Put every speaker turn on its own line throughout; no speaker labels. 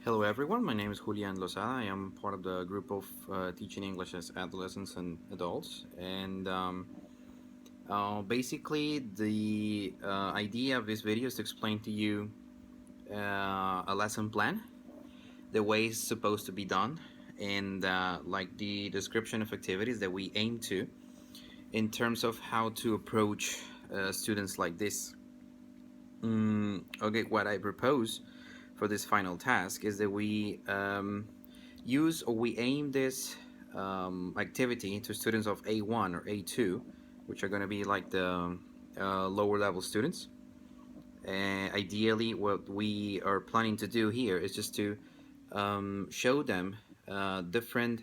Hello everyone, my name is Julian Losada. I am part of the group of teaching English as adolescents and adults. And basically, the idea of this video is to explain to you a lesson plan, the way it's supposed to be done, and like the description of activities that we aim to in terms of how to approach students like this. Okay, what I propose for this final task is that we use or we aim this activity to students of A1 or A2, which are going to be like the lower level students. Ideally, what we are planning to do here is just to show them different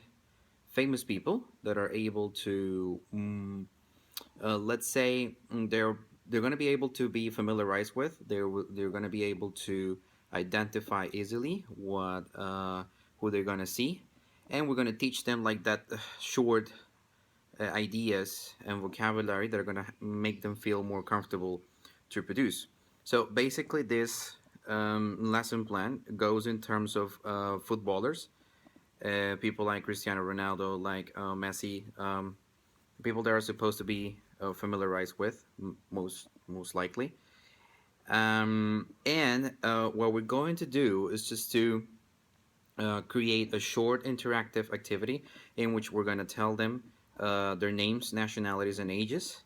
famous people that are able to, let's say, they're going to be able to be familiarized with. They're going to be able to identify easily what who they're going to see, and we're going to teach them like that short ideas and vocabulary that are going to make them feel more comfortable to produce. So basically, this lesson plan goes in terms of footballers, people like Cristiano Ronaldo, like Messi, people that are supposed to be familiarized with most likely. And what we're going to do is just to create a short interactive activity in which we're going to tell them their names, nationalities, and ages.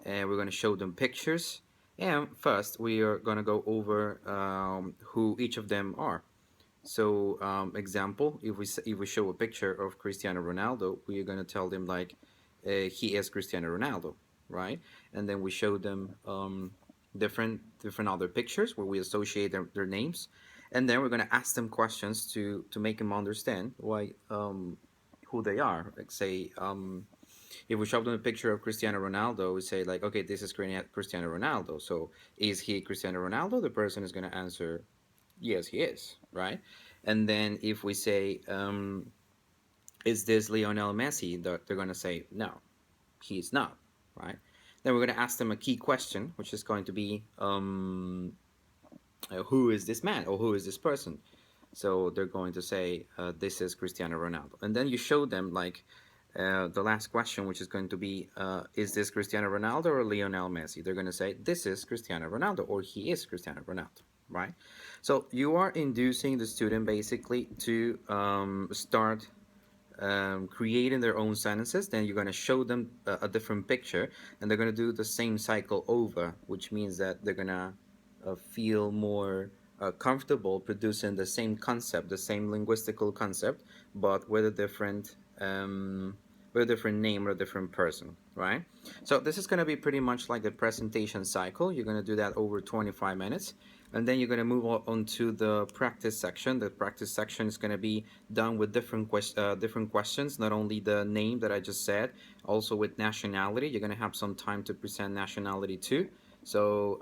And we're going to show them pictures. And first, we are going to go over who each of them are. So, example, if we show a picture of Cristiano Ronaldo, we are going to tell them like he is Cristiano Ronaldo, right? And then we show them different other pictures where we associate their names, and then we're going to ask them questions to make them understand why who they are. Like say if we show them a picture of Cristiano Ronaldo, we say like, okay, this is Cristiano Ronaldo. So is he Cristiano Ronaldo? The person is going to answer, yes, he is, right? And then if we say, is this Lionel Messi? They're going to say, no, he's not, right? Then we're going to ask them a key question, which is going to be, who is this man or who is this person? So they're going to say, this is Cristiano Ronaldo. And then you show them like the last question, which is going to be, is this Cristiano Ronaldo or Lionel Messi? They're going to say, this is Cristiano Ronaldo or he is Cristiano Ronaldo, right? So you are inducing the student basically to start creating their own sentences. Then you're going to show them a different picture, and they're going to do the same cycle over, which means that they're going to feel more comfortable producing the same concept, the same linguistical concept, but with a different name or a different person, right? So this is going to be pretty much like the presentation cycle. You're going to do that over 25 minutes. And then you're going to move on to the practice section. The practice section is going to be done with different questions, not only the name that I just said, also with nationality. You're going to have some time to present nationality too. So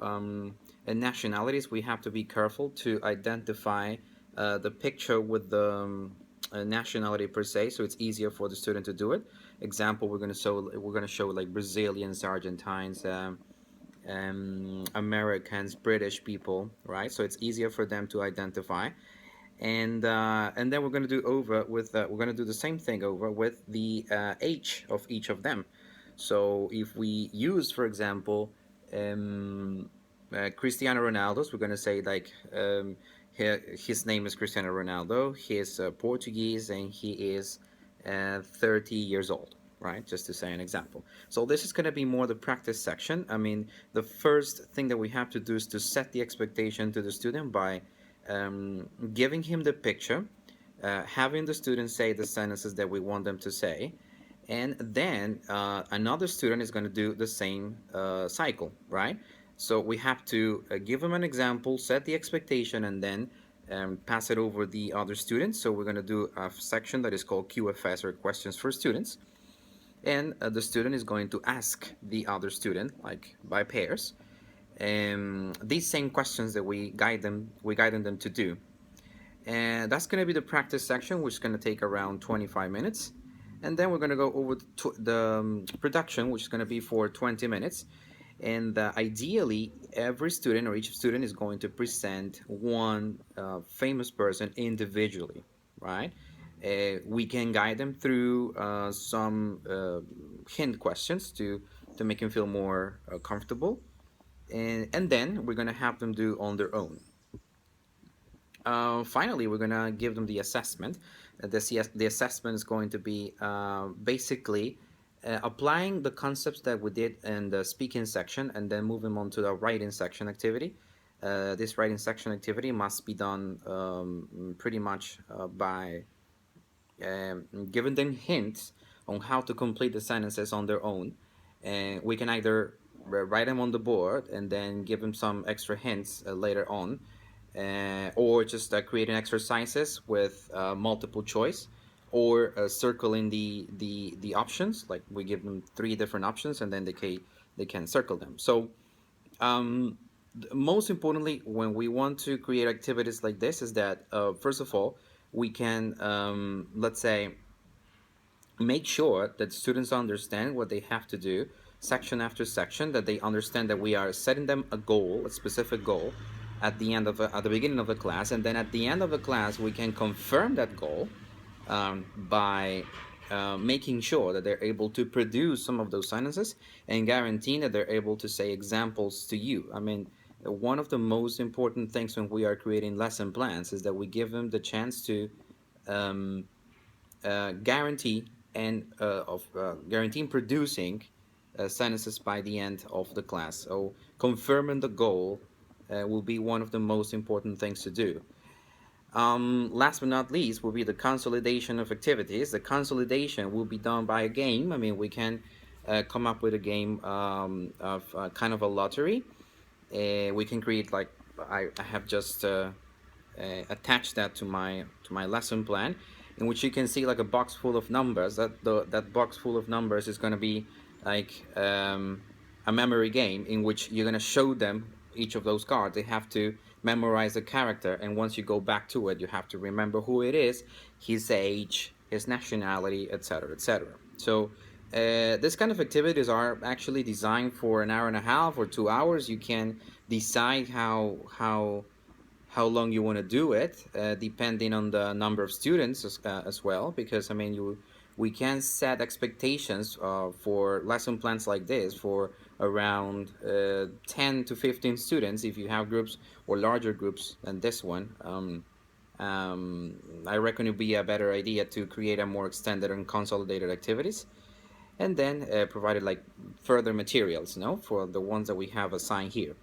in nationalities, we have to be careful to identify the picture with the nationality per se, so it's easier for the student to do it. Example, we're going to show like Brazilians, Argentines, Americans, British people, right? So it's easier for them to identify. And then we're going to do we're going to do the same thing over with the age of each of them. So if we use, for example, Cristiano Ronaldo's, we're going to say like his name is Cristiano Ronaldo. He's Portuguese and he is 30 years old, right? Just to say an example. So this is going to be more the practice section. I mean, the first thing that we have to do is to set the expectation to the student by giving him the picture, having the student say the sentences that we want them to say, and then another student is going to do the same cycle, right? So we have to give them an example, set the expectation, and then pass it over the other students. So we're going to do a section that is called QFS, or questions for students. And the student is going to ask the other student, like by pairs, these same questions that we guided them to do. And that's going to be the practice section, which is going to take around 25 minutes. And then we're going to go over the production, which is going to be for 20 minutes. And ideally, every student or each student is going to present one famous person individually, right? We can guide them through some hint questions to make them feel more comfortable, and then we're gonna have them do on their own. Finally, we're gonna give them the assessment. The assessment is going to be basically applying the concepts that we did in the speaking section, and then moving on to the writing section activity. This writing section activity must be done pretty much by giving them hints on how to complete the sentences on their own. And we can either write them on the board and then give them some extra hints later on, or just creating exercises with multiple choice, or circling the options. Like we give them three different options, and then they can circle them. So um, most importantly, when we want to create activities like this, is that first of all, we can let's say make sure that students understand what they have to do section after section, that they understand that we are setting them a goal, a specific goal, at the beginning of the class, and then at the end of the class we can confirm that goal by making sure that they're able to produce some of those sentences, and guaranteeing that they're able to say examples to you. I mean, one of the most important things when we are creating lesson plans is that we give them the chance to um, guarantee and of guaranteeing producing sentences by the end of the class. So confirming the goal will be one of the most important things to do. Last but not least will be the consolidation of activities. The consolidation will be done by a game. I mean, we can come up with a game of kind of a lottery. We can create, like I have just attach that to my lesson plan, in which you can see like a box full of numbers. That box full of numbers is going to be like a memory game in which you're going to show them each of those cards. They have to memorize a character, and once you go back to it, you have to remember who it is, his age, his nationality, etc., etc. So this kind of activities are actually designed for an hour and a half or 2 hours. You can decide how long you want to do it, depending on the number of students as well. Because I mean, we can set expectations for lesson plans like this for around 10 to 15 students if you have groups or larger groups than this one. I reckon it would be a better idea to create a more extended and consolidated activities, and then provided like further materials, for the ones that we have assigned here.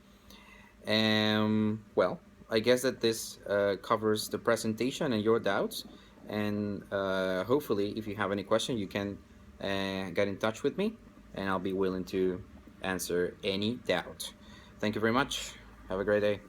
Well, I guess that this covers the presentation and your doubts. And hopefully, if you have any question, you can get in touch with me, and I'll be willing to answer any doubt. Thank you very much. Have a great day.